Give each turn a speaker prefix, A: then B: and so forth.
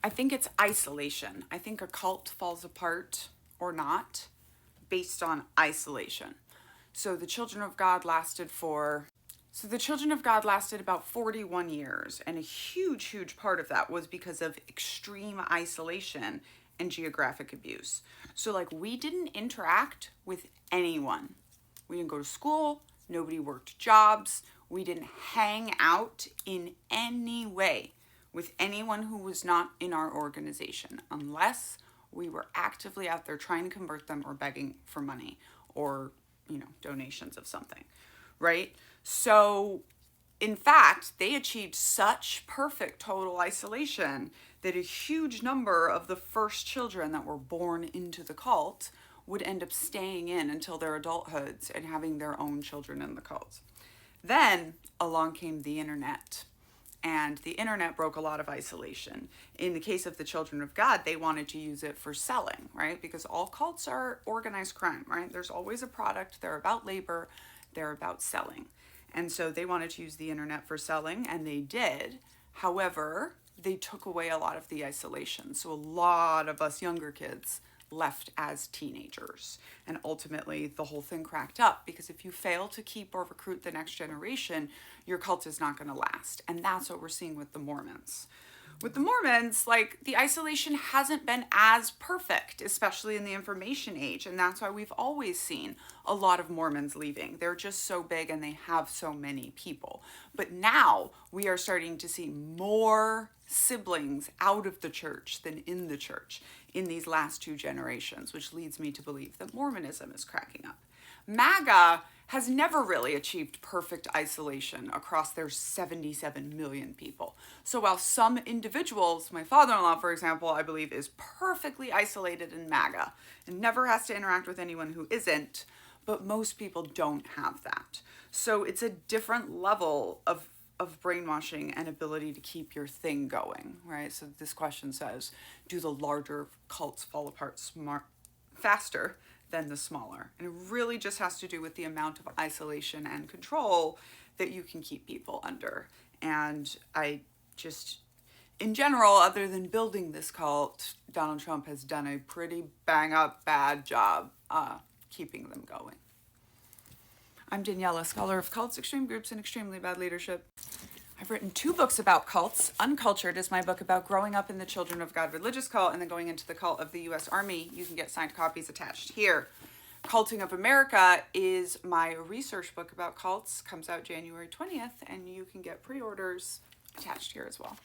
A: I think it's isolation. I think a cult falls apart or not based on isolation. So the Children of God lasted about 41 years, and a huge part of that was because of extreme isolation and geographic abuse. So like, we didn't interact with anyone. We didn't go to school, nobody worked jobs, we didn't hang out in any way with anyone who was not in our organization, unless we were actively out there trying to convert them or begging for money or, donations of something, right? So in fact, they achieved such perfect total isolation that a huge number of the first children that were born into the cult would end up staying in until their adulthoods and having their own children in the cult. Then along came the internet, and the internet broke a lot of isolation. In the case of the Children of God, they wanted to use it for selling, right? Because all cults are organized crime, right? There's always a product, they're about labor, they're about selling. And so they wanted to use the internet for selling, and they did. However, they took away a lot of the isolation. So a lot of us younger kids left as teenagers. And ultimately, the whole thing cracked up, because if you fail to keep or recruit the next generation, your cult is not going to last. And that's what we're seeing with the Mormons. With the Mormons, like, the isolation hasn't been as perfect, especially in the information age. And that's why we've always seen a lot of Mormons leaving. They're just so big and they have so many people. But now we are starting to see more siblings out of the church than in the church in these last 2 generations, which leads me to believe that Mormonism is cracking up. MAGA has never really achieved perfect isolation across their 77 million people. So while some individuals, my father-in-law, for example, I believe is perfectly isolated in MAGA and never has to interact with anyone who isn't, but most people don't have that. So it's a different level of brainwashing and ability to keep your thing going, right? So this question says, do the larger cults fall apart faster than the smaller? And it really just has to do with the amount of isolation and control that you can keep people under. And I just, in general, other than building this cult, Donald Trump has done a pretty bang up bad job keeping them going. I'm Daniella, scholar of cults, extreme groups, and extremely bad leadership. I've written 2 books about cults. Uncultured is my book about growing up in the Children of God religious cult and then going into the cult of the U.S. Army. You can get signed copies attached here. Culting of America is my research book about cults. Comes out January 20th, and you can get pre-orders attached here as well.